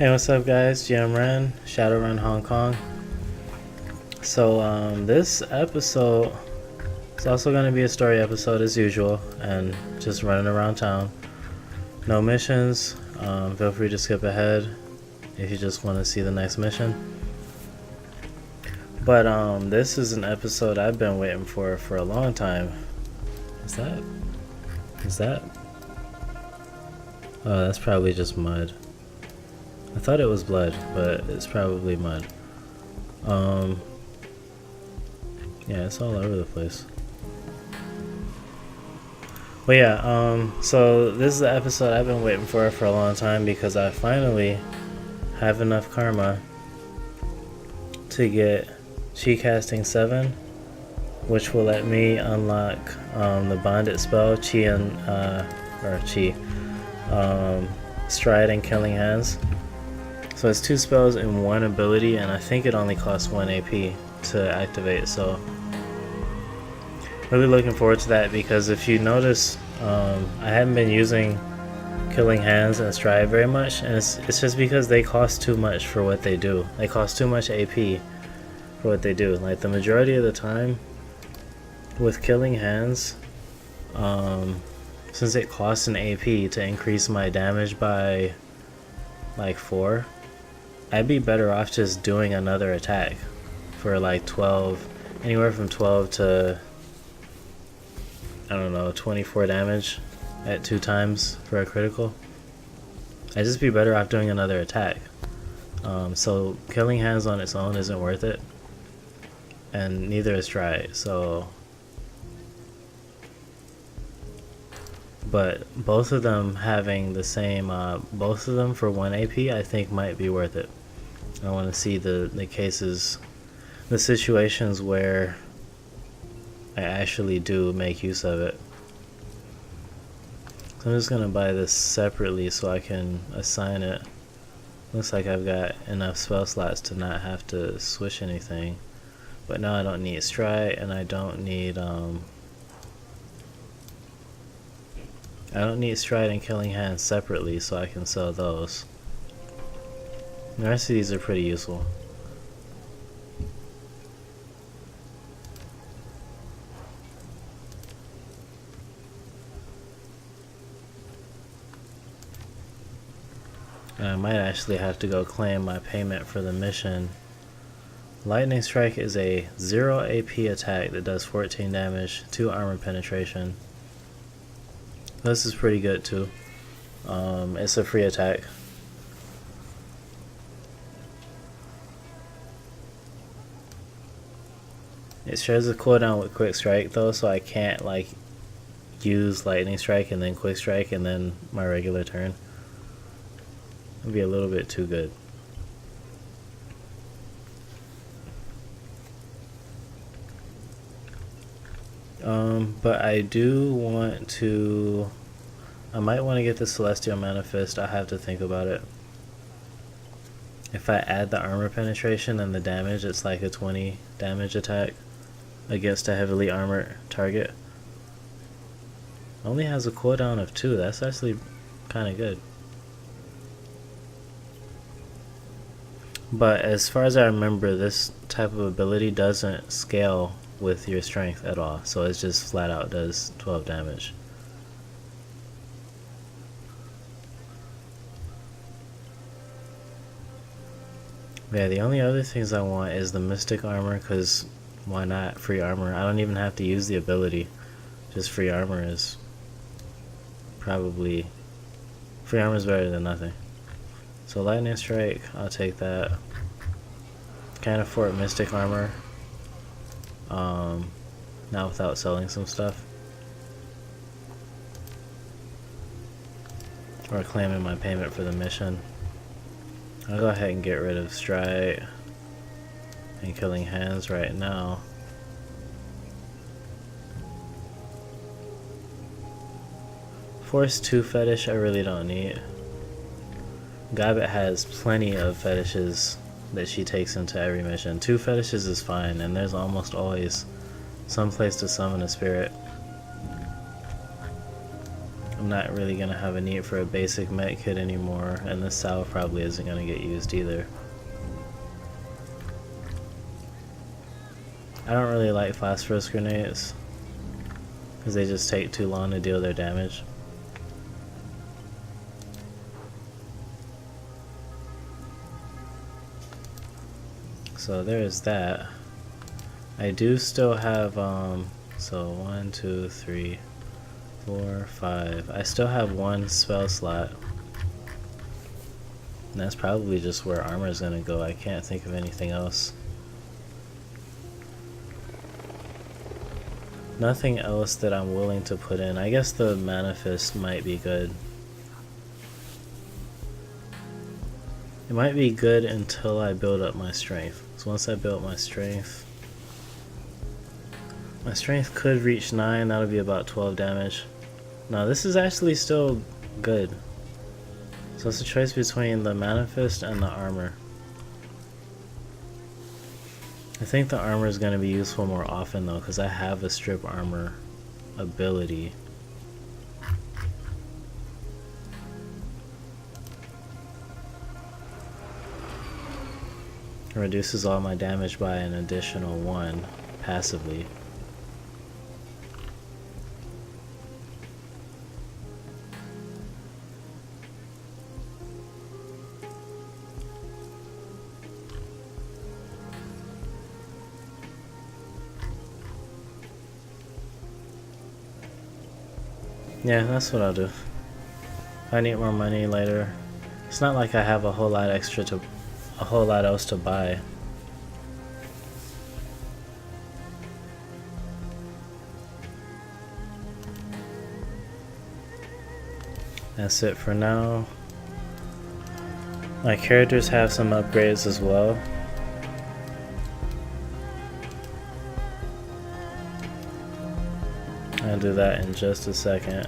Hey, what's up, guys? Shadowrun, Shadowrun Hong Kong. So, this episode is also going to be a story episode as usual, and just running around town. No missions. Feel free to skip ahead if you just want to see the next mission. But this is an episode I've been waiting for a long time. Is that? Oh, that's probably just mud. I thought it was blood, but it's probably mud. Yeah, it's all over the place. But yeah, so this is the episode I've been waiting for a long time because I finally have enough karma to get Chi Casting 7, which will let me unlock the bonded spell Stride and Killing Hands. So it's 2 spells and 1 ability, and I think it only costs 1 AP to activate, so really looking forward to that, because if you notice, I haven't been using Killing Hands and Stride very much, and it's just because they cost too much for what they do. They cost too much AP for what they do. Like, the majority of the time with Killing Hands, since it costs an AP to increase my damage by like 4, I'd be better off just doing another attack for like 12, anywhere from 12 to, I don't know, 24 damage at 2 times for a critical. I'd just be better off doing another attack. So Killing Hands on its own isn't worth it, and neither is Stride. So, but both of them having the same, both of them for 1 AP, I think might be worth it. I want to see the cases, the situations where I actually do make use of it. So I'm just going to buy this separately so I can assign it. Looks like I've got enough spell slots to not have to switch anything. But now I don't need Stride, and I don't need Stride and Killing Hands separately, so I can sell those. The rest of these are pretty useful. And I might actually have to go claim my payment for the mission. Lightning Strike is a 0 AP attack that does 14 damage, 2 armor penetration. This is pretty good too. It's a free attack. It shares a cooldown with Quick Strike though, so I can't like use Lightning Strike and then Quick Strike and then my regular turn. It'd be a little bit too good. But I do want to, I might want to get the Celestial Manifest. I have to think about it. If I add the armor penetration and the damage, it's like a 20 damage attack against a heavily armored target. Only has a cooldown of 2. That's actually kind of good. But as far as I remember, this type of ability doesn't scale with your strength at all, so it just flat out does 12 damage. Yeah, the only other things I want is the Mystic Armor, because why not? Free armor. I don't even have to use the ability. Just free armor is probably, free armor is better than nothing. So Lightning Strike, I'll take that. Can't afford Mystic Armor. Not without selling some stuff. Or claiming my payment for the mission. I'll go ahead and get rid of Stride and Killing Hands right now. Force 2 fetish I really don't need. Gobbet has plenty of fetishes that she takes into every mission. 2 fetishes is fine, and there's almost always some place to summon a spirit. I'm not really gonna have a need for a basic med kit anymore, and this salve probably isn't gonna get used either. I don't really like phosphorus grenades because they just take too long to deal their damage. So there's that. I do still have so 1, 2, 3, 4, 5. I still have one spell slot. And that's probably just where armor is gonna go. I can't think of anything else. Nothing else that I'm willing to put in. I guess the Manifest might be good. It might be good until I build up my strength. So once I build my strength could reach 9. That'll be about 12 damage. Now this is actually still good. So it's a choice between the Manifest and the armor. I think the armor is going to be useful more often though, because I have a strip armor ability. It reduces all my damage by an additional 1 passively. Yeah, that's what I'll do. If I need more money later, it's not like I have a whole lot else to buy. That's it for now. My characters have some upgrades as well. I'll do that in just a second.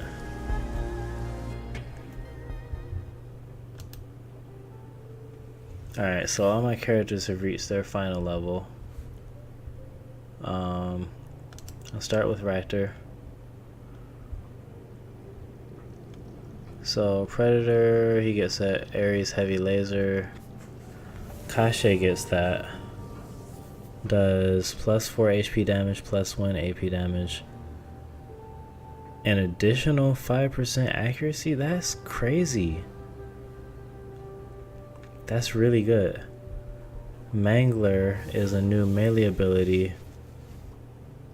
Alright, so all my characters have reached their final level. I'll start with Rector. So Predator, he gets that Ares Heavy Laser. Kashe gets that. Does plus 4 HP damage, plus 1 AP damage. An additional 5% accuracy? That's crazy. That's really good. Mangler is a new melee ability.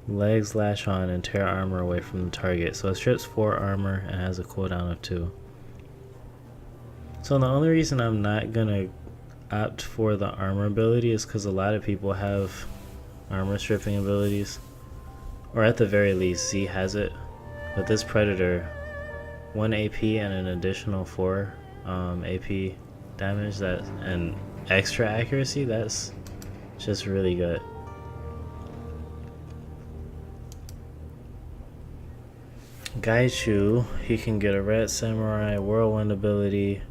Legs lash on and tear armor away from the target. So it strips 4 armor and has a cooldown of 2. So the only reason I'm not gonna opt for the armor ability is because a lot of people have armor stripping abilities. Or at the very least, Z has it. But this Predator, 1 AP and an additional 4 AP damage, that and extra accuracy, that's just really good. Gaichu, he can get a Red Samurai, Whirlwind ability,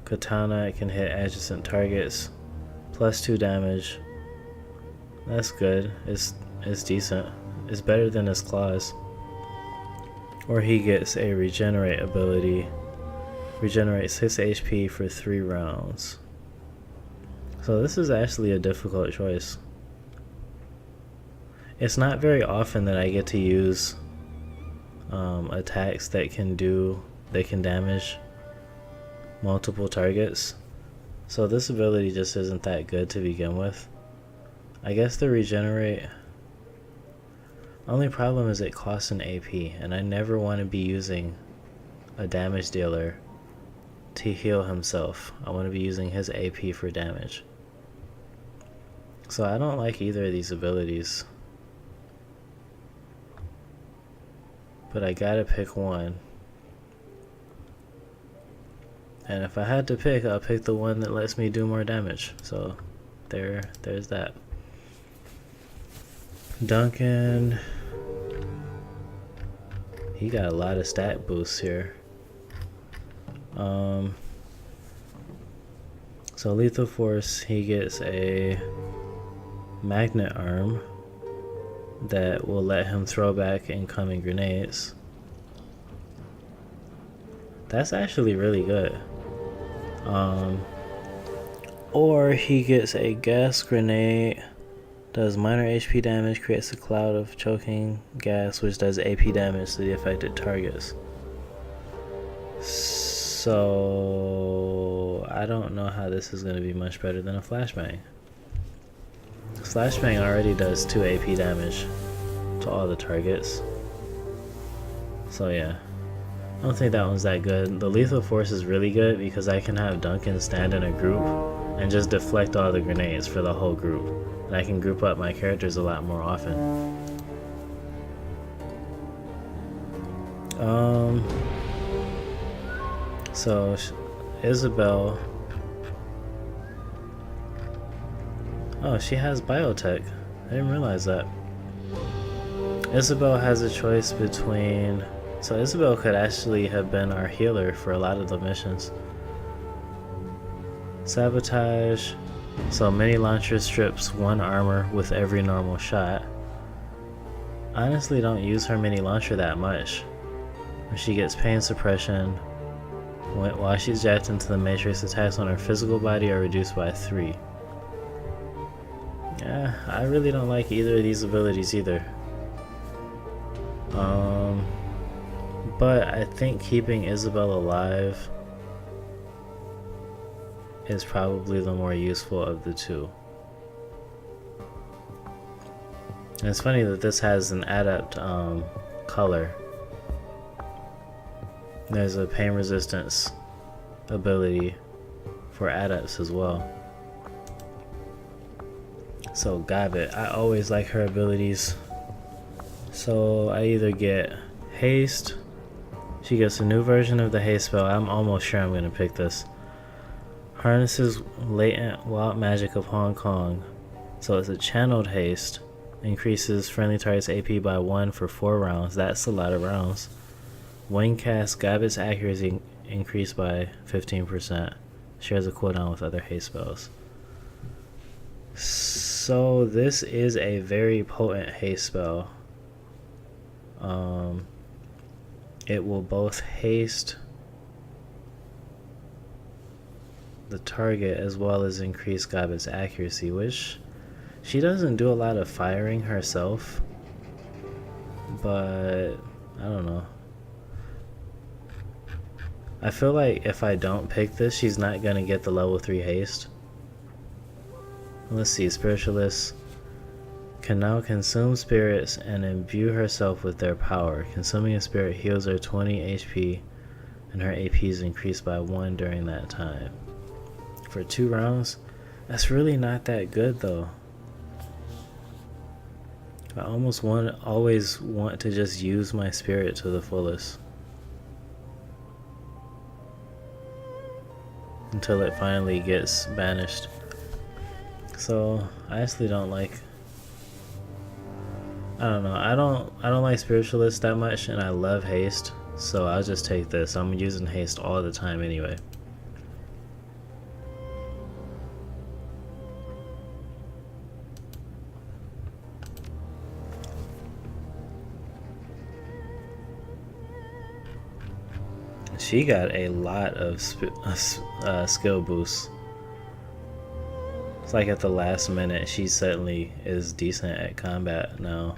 Katana, it can hit adjacent targets, plus 2 damage. That's good. It's decent. It's better than his claws. Or he gets a Regenerate ability. Regenerate 6 HP for 3 rounds. So this is actually a difficult choice. It's not very often that I get to use attacks that can damage multiple targets. So this ability just isn't that good to begin with. I guess the Regenerate, only problem is it costs an AP, and I never want to be using a damage dealer to heal himself. I want to be using his AP for damage. So I don't like either of these abilities. But I gotta pick one. And if I had to pick, I'll pick the one that lets me do more damage. So there's that. Duncan, he got a lot of stat boosts here. So Lethal Force, he gets a magnet arm that will let him throw back incoming grenades. That's actually really good. Or he gets a gas grenade, does minor HP damage, creates a cloud of choking gas, which does AP damage to the affected targets. So I don't know how this is going to be much better than a flashbang. Flashbang already does 2 AP damage to all the targets. So yeah, I don't think that one's that good. The lethal force is really good because I can have Duncan stand in a group and just deflect all the grenades for the whole group. And I can group up my characters a lot more often. So Isobel. Oh, she has biotech. I didn't realize that. Isobel has a choice between... So Isobel could actually have been our healer for a lot of the missions. Sabotage. So mini launcher strips 1 armor with every normal shot. Honestly, don't use her mini launcher that much. When she gets pain suppression, while she's jacked into the matrix, attacks on her physical body are reduced by 3. Yeah, I really don't like either of these abilities either. But I think keeping Isobel alive is probably the more useful of the two. And it's funny that this has an adept color. There's a pain resistance ability for adepts as well. So Gobbet, I always like her abilities. So I either get haste. She gets a new version of the haste spell. I'm almost sure I'm gonna pick this. Harnesses latent wild magic of Hong Kong. So it's a channeled haste. Increases friendly target's AP by 1 for 4 rounds. That's a lot of rounds. When cast, Gobbet's accuracy increased by 15%. Shares a cooldown with other haste spells. So this is a very potent haste spell. It will both haste the target as well as increase Gobbet's accuracy, which she doesn't do a lot of firing herself, but I don't know. I feel like if I don't pick this, she's not gonna get the level 3 haste. Let's see, Spiritualist can now consume spirits and imbue herself with their power. Consuming a spirit heals her 20 HP and her AP is increased by 1 during that time. For 2 rounds, that's really not that good though. I always want to just use my spirit to the fullest. Until it finally gets banished. So I actually don't like... I don't know. I don't like Spiritualist that much, and I love haste. So I'll just take this. I'm using haste all the time anyway. She got a lot of skill boosts. It's like at the last minute, she suddenly is decent at combat now.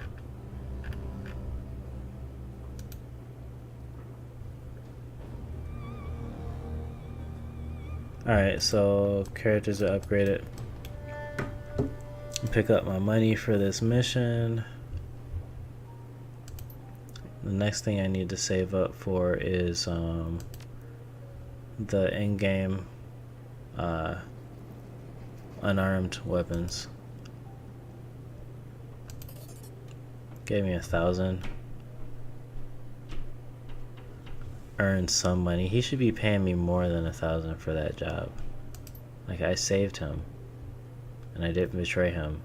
Alright, so characters are upgraded. Pick up my money for this mission. The next thing I need to save up for is the in-game unarmed weapons. Gave me 1,000. Earned some money. He should be paying me more than 1,000 for that job. Like, I saved him and I didn't betray him,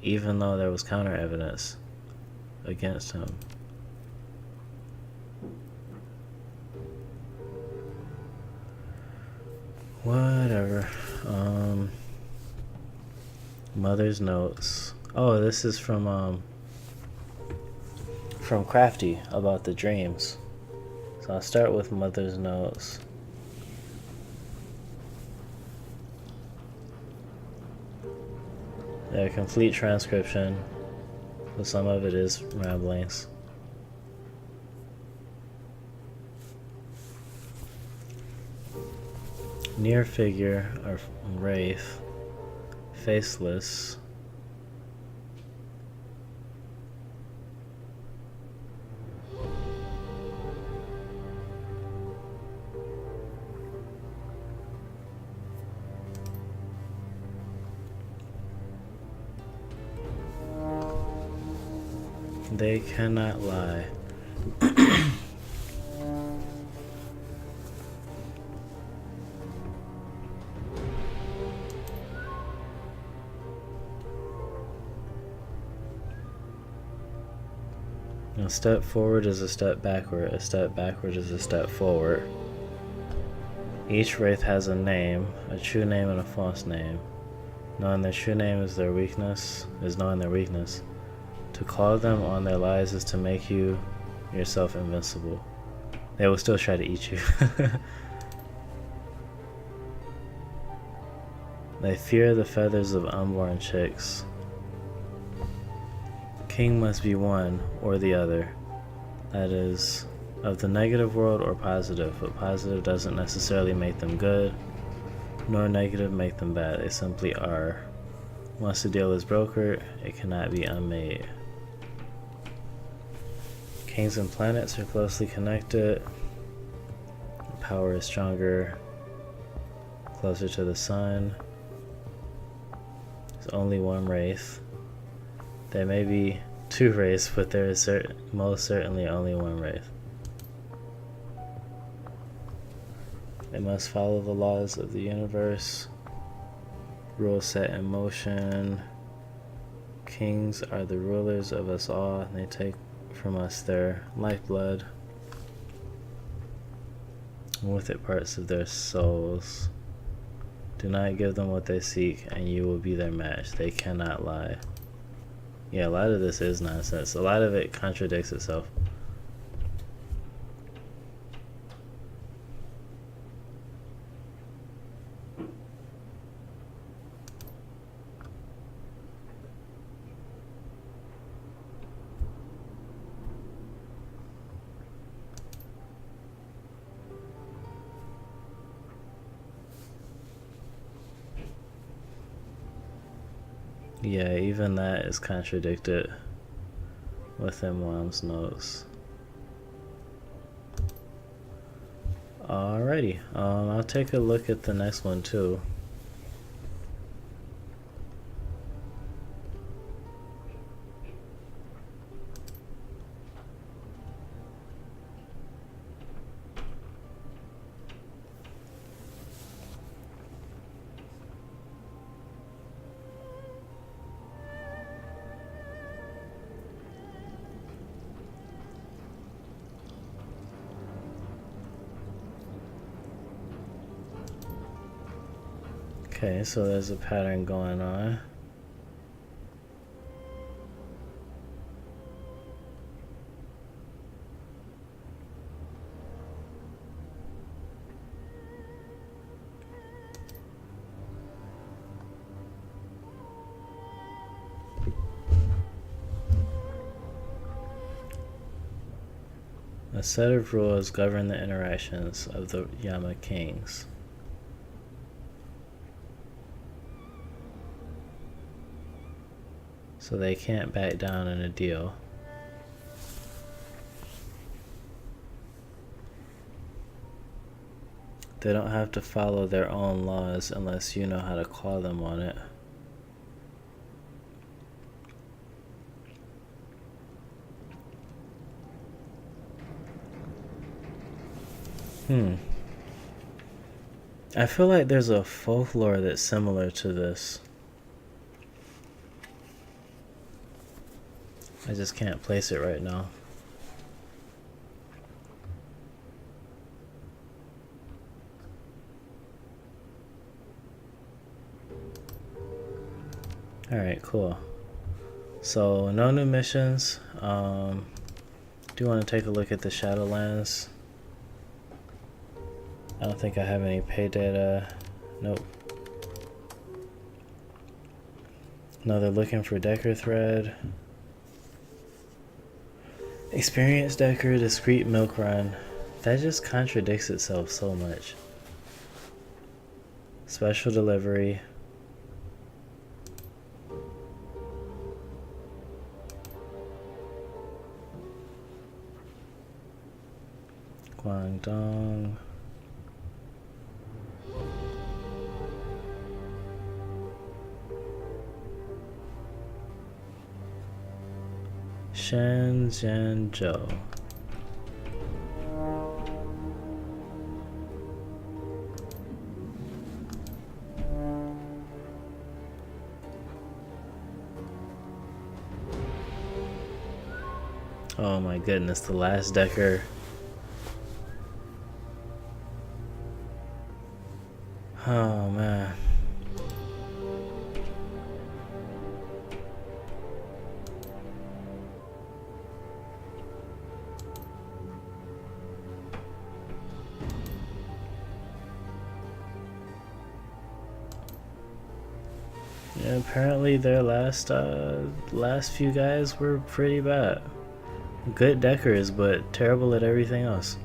even though there was counter evidence against him. Whatever. Mother's notes. Oh, this is from Crafty about the dreams. So So I'll start with Mother's Notes. They're a complete transcription, but some of it is ramblings. Near figure or wraith, faceless. They cannot lie. A step forward is a step backward. A step backward is a step forward. Each wraith has a name, a true name and a false name. Knowing their true name is their weakness, is knowing their weakness. To call them on their lies is to make you yourself invincible. They will still try to eat you. They fear the feathers of unborn chicks. King must be one or the other. That is, of the negative world or positive, but positive doesn't necessarily make them good, nor negative make them bad. They simply are. Once the deal is brokered, it cannot be unmade. Kings and planets are closely connected. Power is stronger, closer to the sun. There's only one wraith. There may be two wraiths, but there is most certainly only one wraith. They must follow the laws of the universe. Rules set in motion. Kings are the rulers of us all. They take from us their lifeblood, and with it parts of their souls. Do not give them what they seek, and you will be their match. They cannot lie. Yeah, a lot of this is nonsense. A lot of it contradicts itself. Yeah, even that is contradicted within Mom's notes. Alrighty, I'll take a look at the next one too. Okay, so there's a pattern going on. A set of rules govern the interactions of the Yama Kings. So they can't back down in a deal. They don't have to follow their own laws unless you know how to call them on it. I feel like there's a folklore that's similar to this. I just can't place it right now. Alright, cool. So, no new missions. Do want to take a look at the Shadowlands I don't think I have any pay data. Nope. No, they're looking for Decker thread. Experienced Decker, discreet milk run. That just contradicts itself so much. Special delivery. Guangdong. Shenzhenzhou. Oh my goodness, the last Decker. Oh man. Yeah, apparently their last few guys were pretty bad. Good Deckers, but terrible at everything else.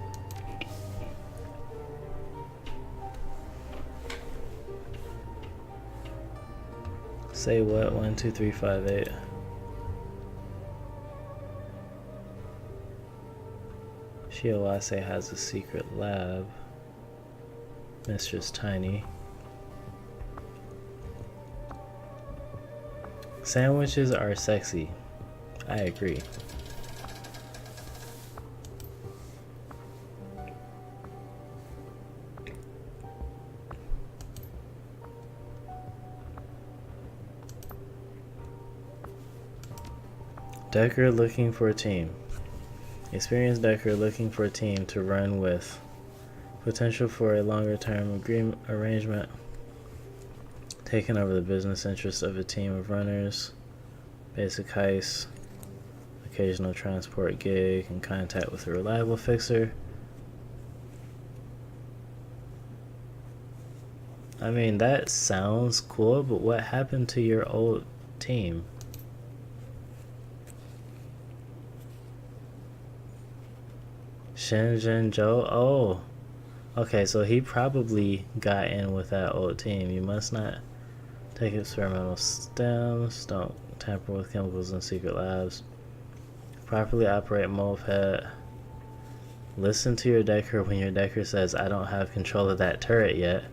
Say what? 1, 2, 3, 5, 8. Shiawase has a secret lab. Mistress Tiny. Sandwiches are sexy. I agree. Decker looking for a team. Experienced Decker looking for a team to run with. Potential for a longer term arrangement. Taking over the business interests of a team of runners. Basic heist. Occasional transport gig. In contact with a reliable fixer. I mean, that sounds cool, but what happened to your old team? Shenzhenzhou? Oh. Okay, so he probably got in with that old team. You must not take experimental stems. Don't tamper with chemicals in secret labs. Properly operate Moped. Listen to your Decker when your Decker says, I don't have control of that turret yet.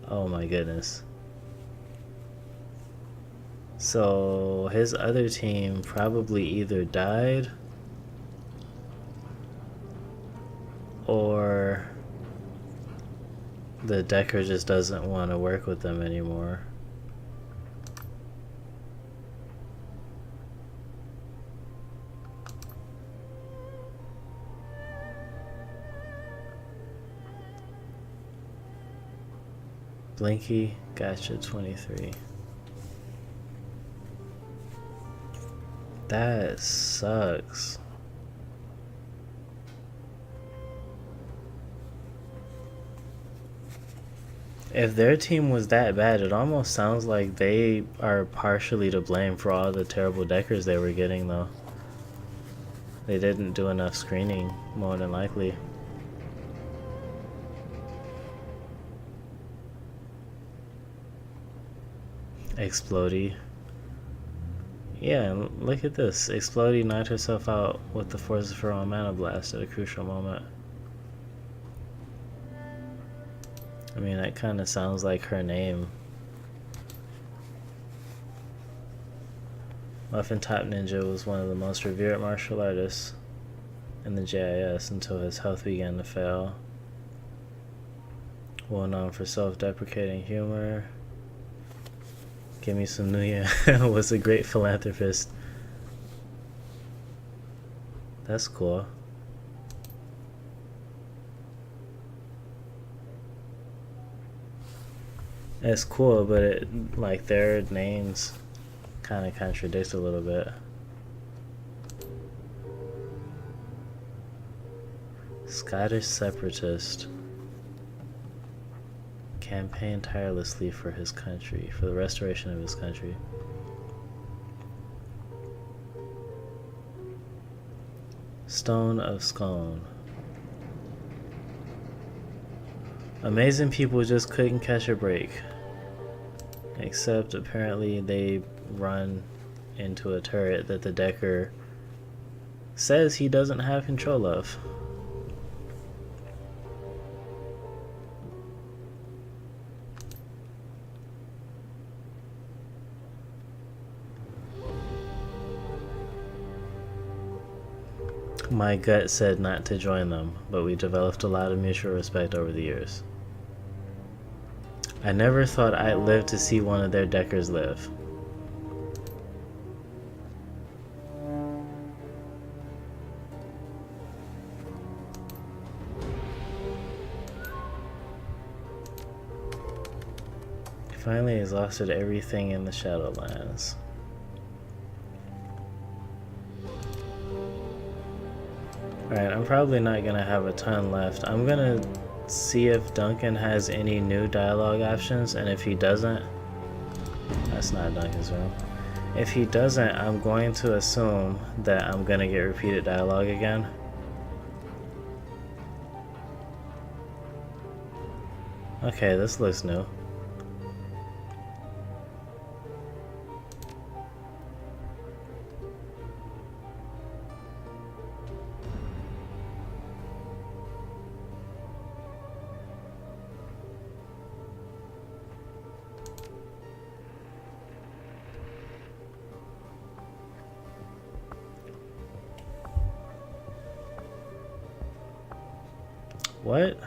Oh my goodness. So his other team probably either died or the Decker just doesn't want to work with them anymore. Blinky, gotcha, 23. That sucks. If their team was that bad, it almost sounds like they are partially to blame for all the terrible Deckers they were getting, though. They didn't do enough screening, more than likely. Explodey. Yeah, look at this. Explodey knocked herself out with the force of her own mana blast at a crucial moment. I mean, that kind of sounds like her name. Muffin Top Ninja was one of the most revered martial artists in the JIS until his health began to fail. Well known for self-deprecating humor. Give me some Nuya was a great philanthropist. That's cool. It's cool, but it, like, their names kind of contradict a little bit. Scottish separatist. campaign tirelessly for his country, for the restoration of his country. Stone of Scone. Amazing people just couldn't catch a break. Except apparently they run into a turret that the Decker says he doesn't have control of. My gut said not to join them, but we developed a lot of mutual respect over the years. I never thought I'd live to see one of their Deckers live. Finally exhausted everything in the Shadowlands. Alright, I'm probably not gonna have a ton left. I'm gonna see if Duncan has any new dialogue options, and if he doesn't, that's not Duncan's room. If he doesn't, I'm going to assume that I'm gonna get repeated dialogue again. Okay, this looks new. What?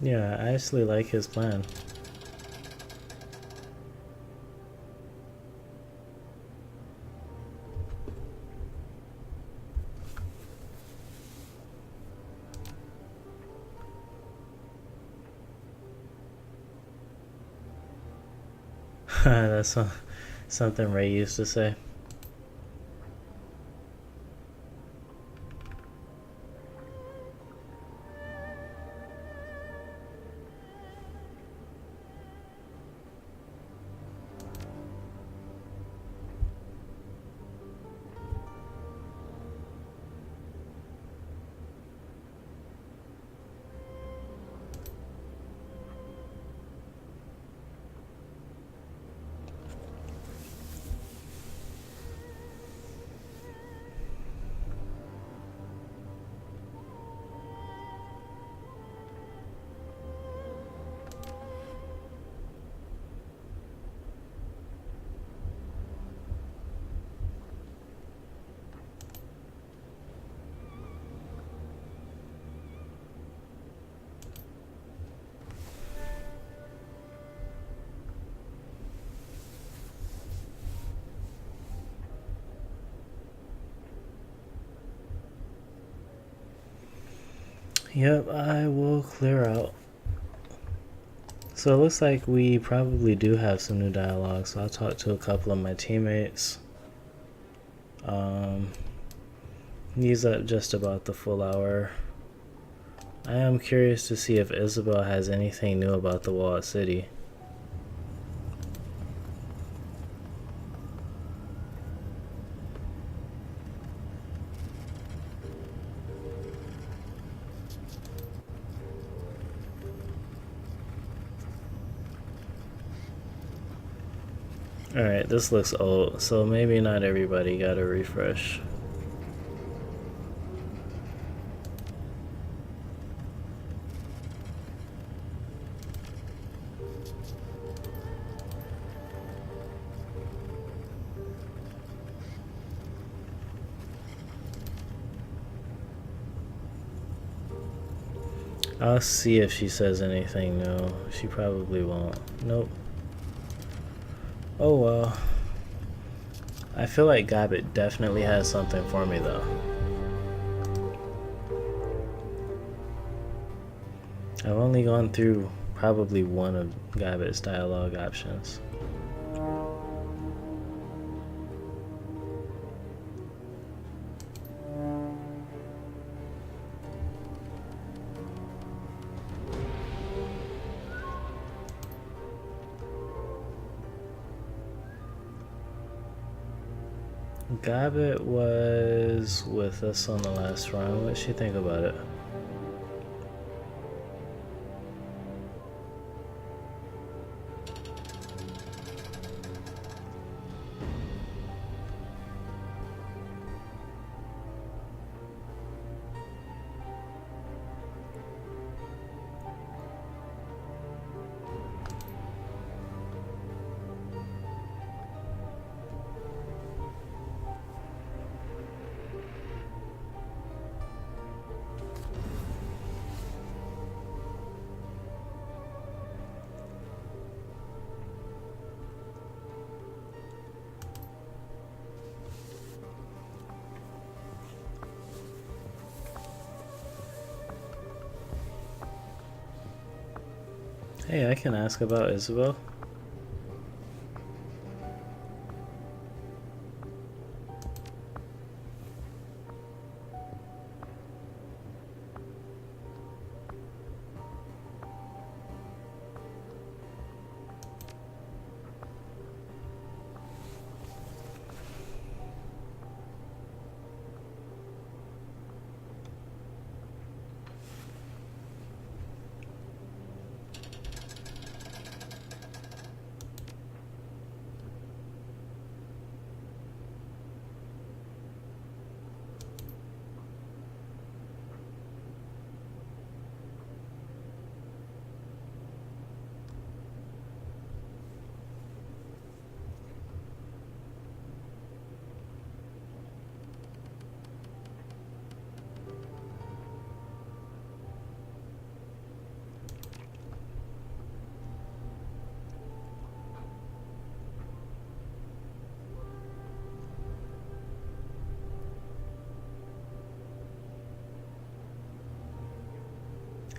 Yeah, I actually like his plan. That's something Ray used to say. Yep, I will clear out. So it looks like we probably do have some new dialogue, so I'll talk to a couple of my teammates. He's up just about the full hour. I am curious to see if Isobel has anything new about the walled city. Alright, this looks old, so maybe not everybody got a refresh. I'll see if she says anything. No, she probably won't. Nope. Oh well. I feel like Gobbet definitely has something for me though. I've only gone through probably one of Gobbet's dialogue options. Gobbet was with us on the last run. What'd she think about it? Hey, I can ask about Isobel.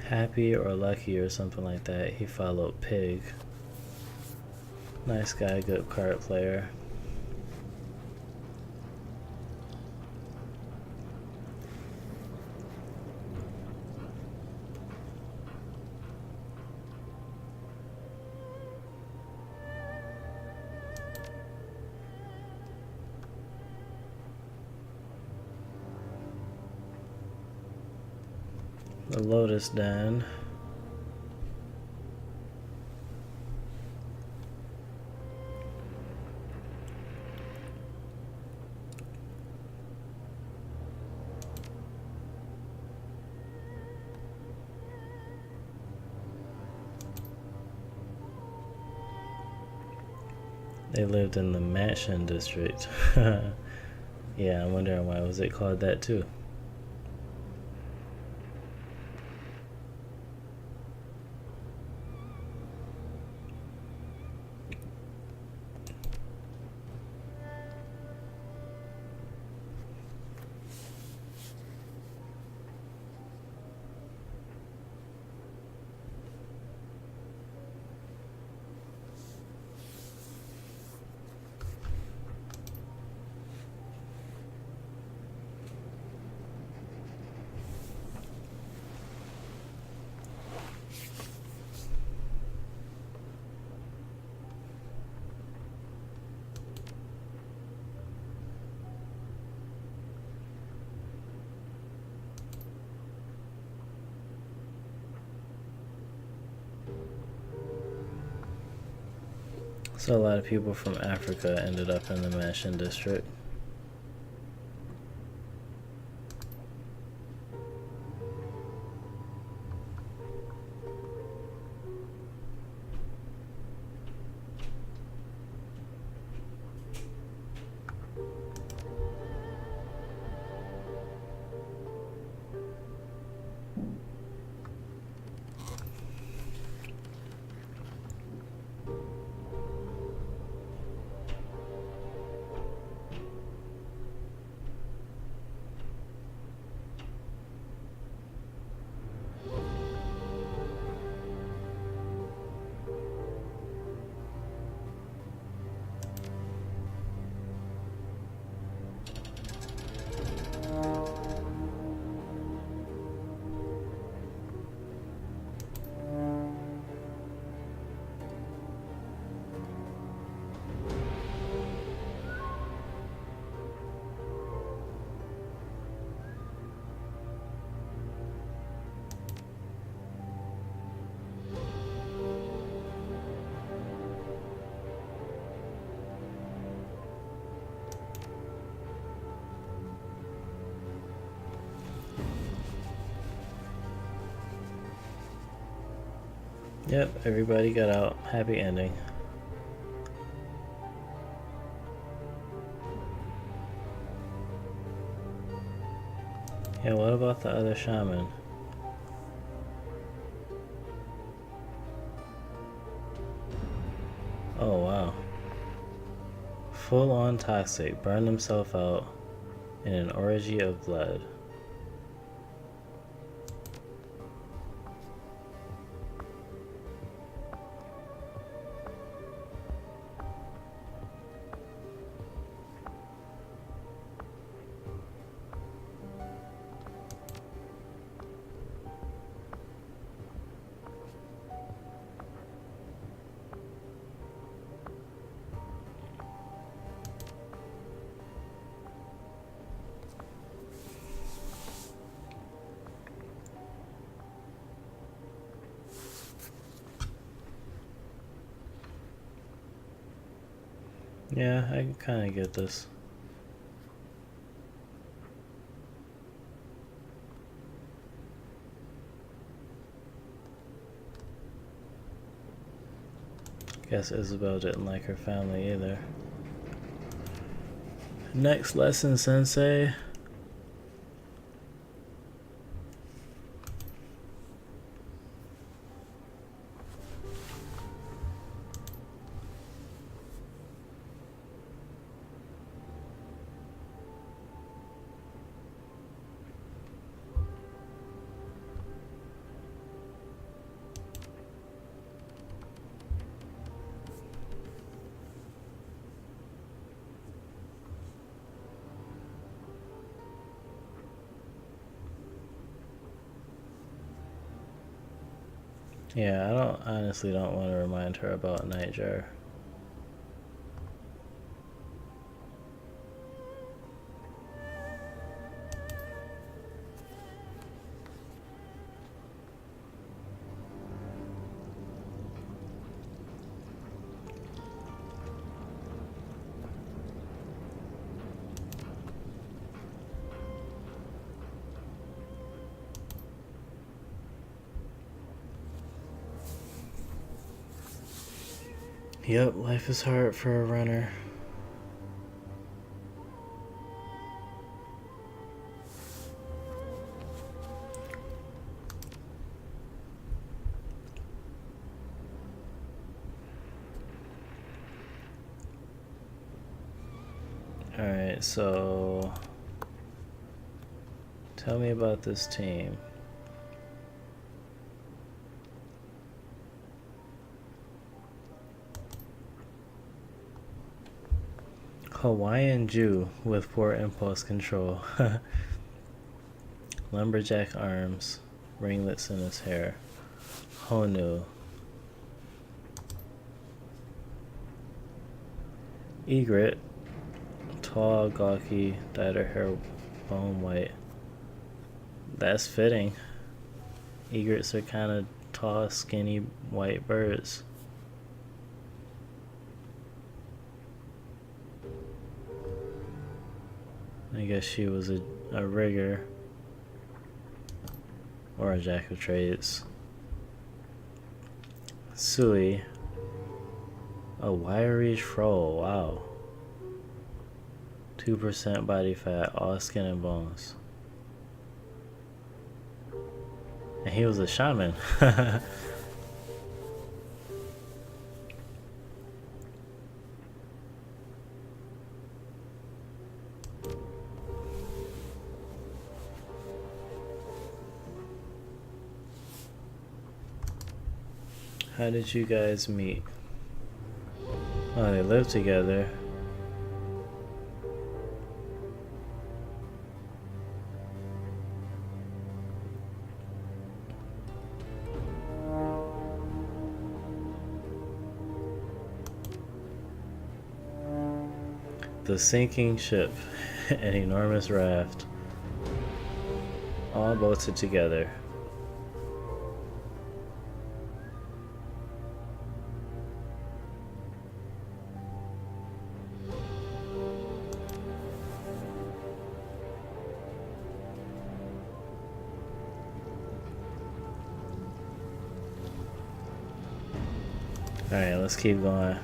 Happy or lucky or something like that. He followed Pig. Nice guy, good card player. The Lotus Den. They lived in the Mansion District. Yeah, I'm wondering why was it called that too. So a lot of people from Africa ended up in the Mansion District. Yep, everybody got out. Happy ending. Yeah, what about the other shaman? Oh wow. Full on toxic. Burned himself out in an orgy of blood. Yeah, I can kind of get this. Guess Isobel didn't like her family either. Next lesson, Sensei. Yeah, I honestly don't want to remind her about Nightjar. Yep, life is hard for a runner. Alright, so tell me about this team. Hawaiian Jew with poor impulse control. Lumberjack arms, ringlets in his hair. Honu. Egret, tall, gawky, dyed her hair bone white. That's fitting. Egrets are kind of tall, skinny, white birds. I guess she was a rigger. Or a jack of trades. Sui. A wiry troll, wow. 2% body fat, all skin and bones. And he was a shaman. How did you guys meet? Oh, they live together. The sinking ship, an enormous raft, all bolted together. Alright, let's keep going.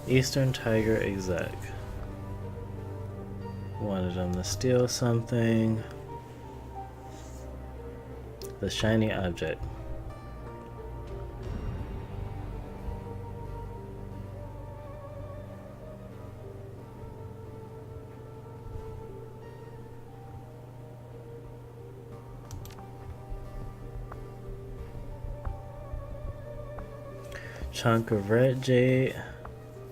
Eastern Tiger exec. Wanted them to steal something. The shiny object. Chunk of red jade,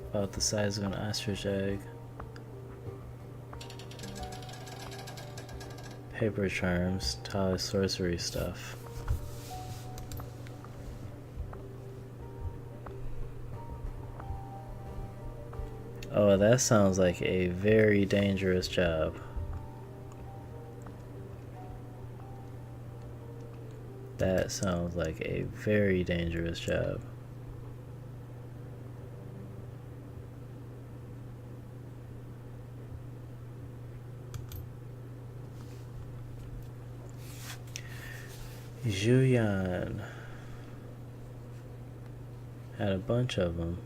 about the size of an ostrich egg. Paper charms, Tali sorcery stuff. Oh, that sounds like a very dangerous job. That sounds like a very dangerous job. Juyan had a bunch of them.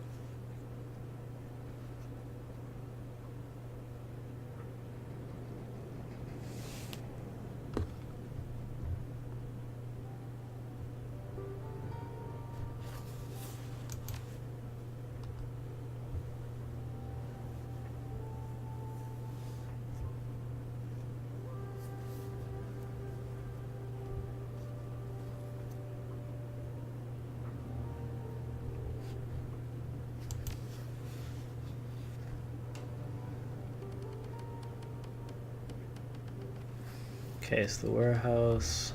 Okay, it's the warehouse.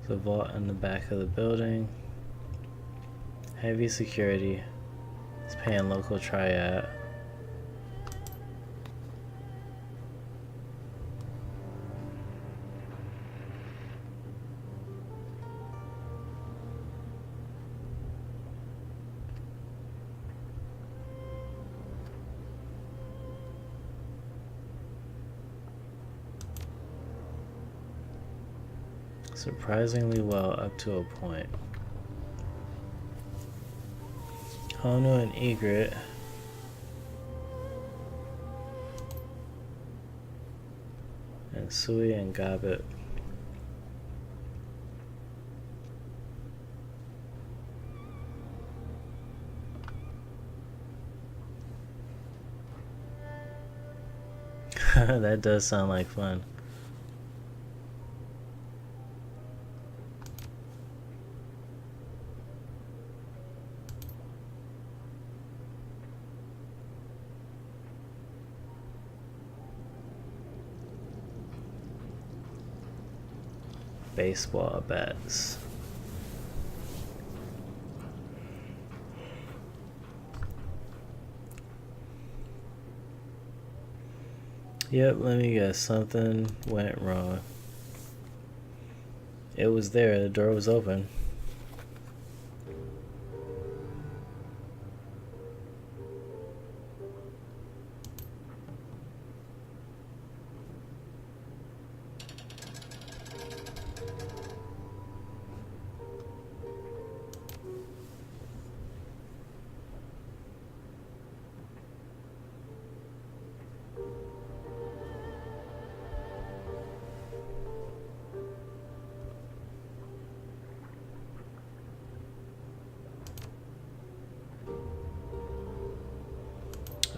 The vault in the back of the building. Heavy security. It's paying local triad. Surprisingly well up to a point. Honu and Egret. And Sui and Gobbet. That does sound like fun. Baseball bats. Yep, let me guess, something went wrong. It was there. The door was open.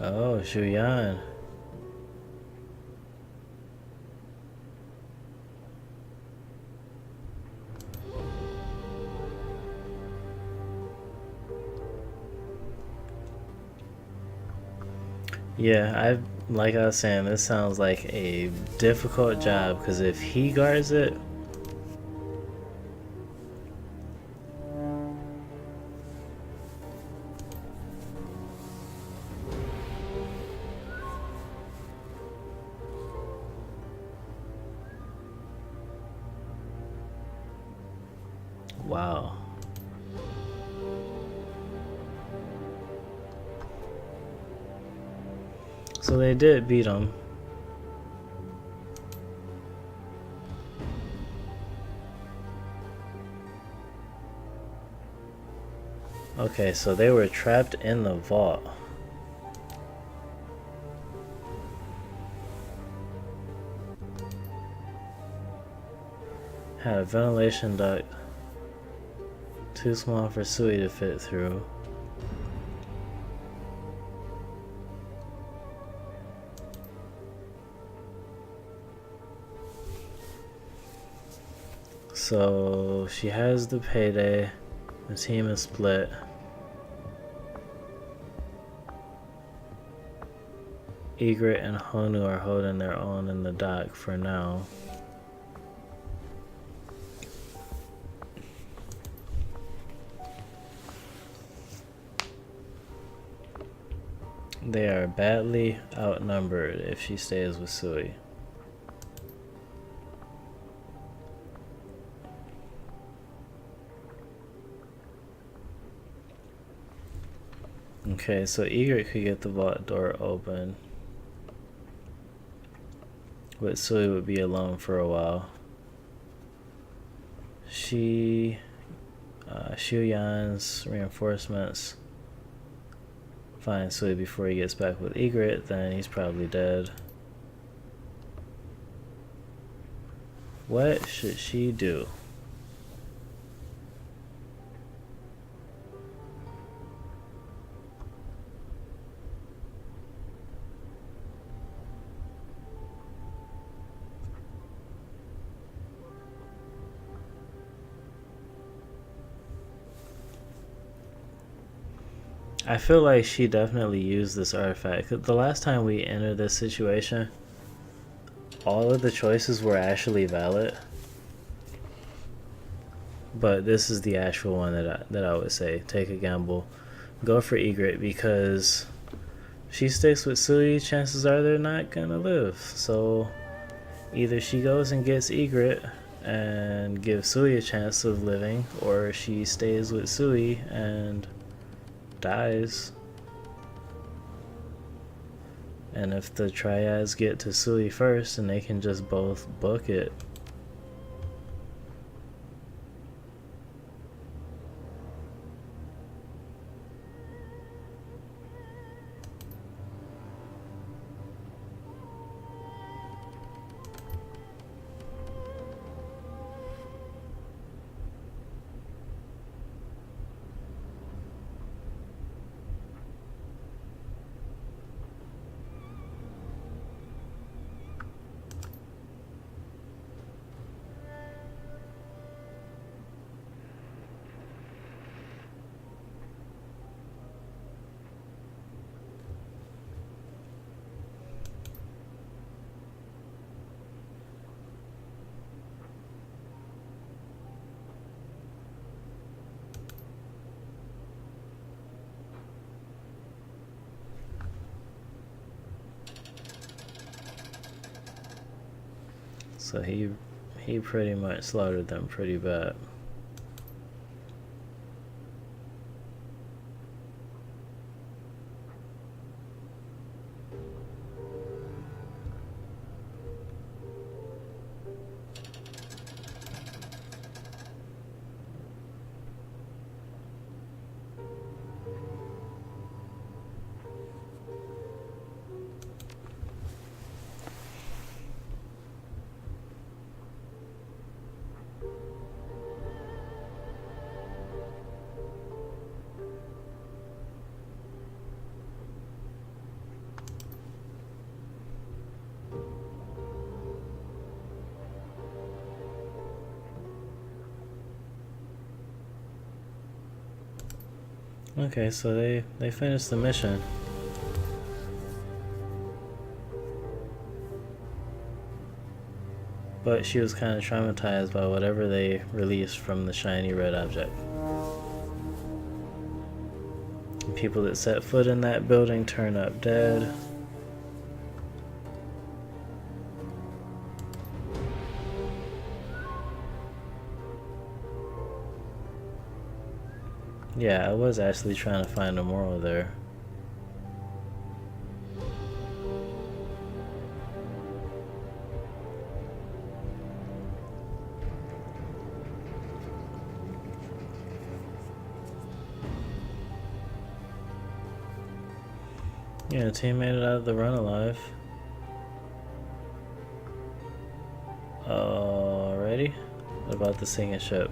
Oh, Shuyan. Yeah, like I was saying, this sounds like a difficult job because if he guards it, wow. So they did beat him. Okay, so they were trapped in the vault. Had a ventilation duct too small for Sui to fit through. So she has the payday. The team is split. Egret and Honu are holding their own in the dock for now. They are badly outnumbered if she stays with Sui. Okay, so Egret could get the vault door open, but Sui would be alone for a while. Shuyan's reinforcements find Sui before he gets back with Egret, then he's probably dead. What should she do? I feel like she definitely used this artifact. The last time we entered this situation, all of the choices were actually valid. But this is the actual one that I would say. Take a gamble. Go for Egret because if she sticks with Sui, chances are they're not gonna live. So either she goes and gets Egret and gives Sui a chance of living, or she stays with Sui and dies. And if the triads get to Sui first, and they can just both book it. So he he pretty much slaughtered them pretty bad. Okay, so they finished the mission. But she was kind of traumatized by whatever they released from the shiny red object. And people that set foot in that building turn up dead. Yeah, I was actually trying to find a moral there. Yeah, the team made it out of the run alive. Alrighty. What about the sinking ship?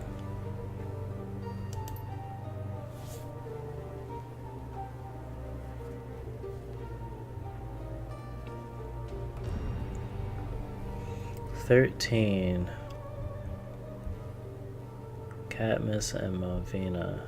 $13. Katniss and Malvina.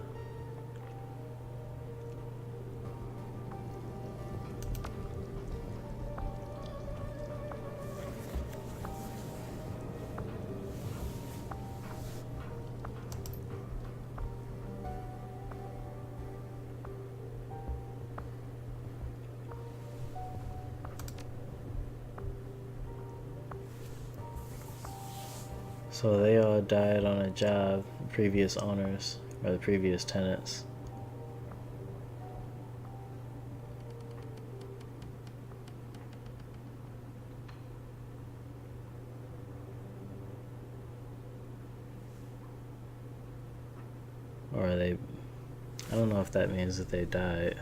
So they all died on a job, previous owners, or the previous tenants. Or they, I don't know if that means that they died.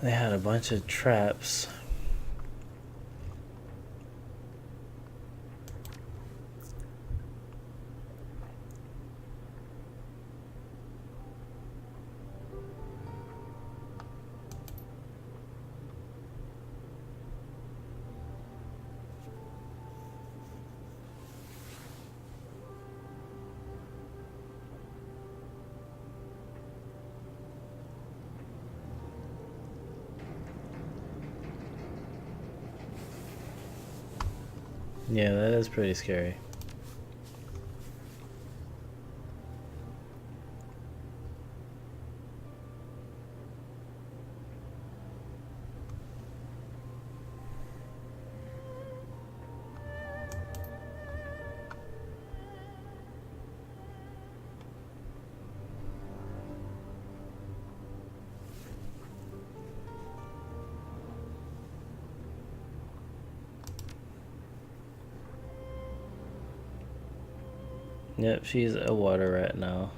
They had a bunch of traps. Yeah, that is pretty scary. Yep, she's a water rat now.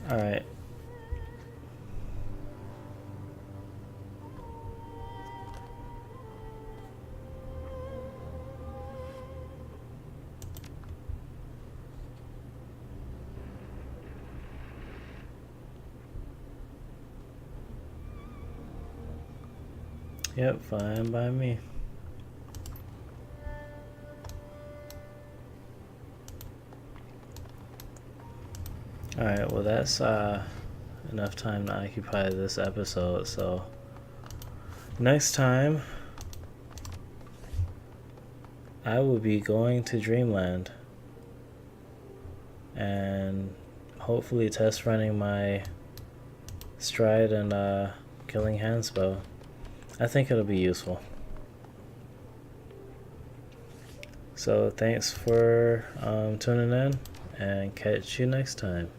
Alright. Yep, fine by me. Alright, well that's enough time to occupy this episode, so next time I will be going to Dreamland and hopefully test running my stride and killing hand spell. I think it'll be useful. So thanks for tuning in, and catch you next time.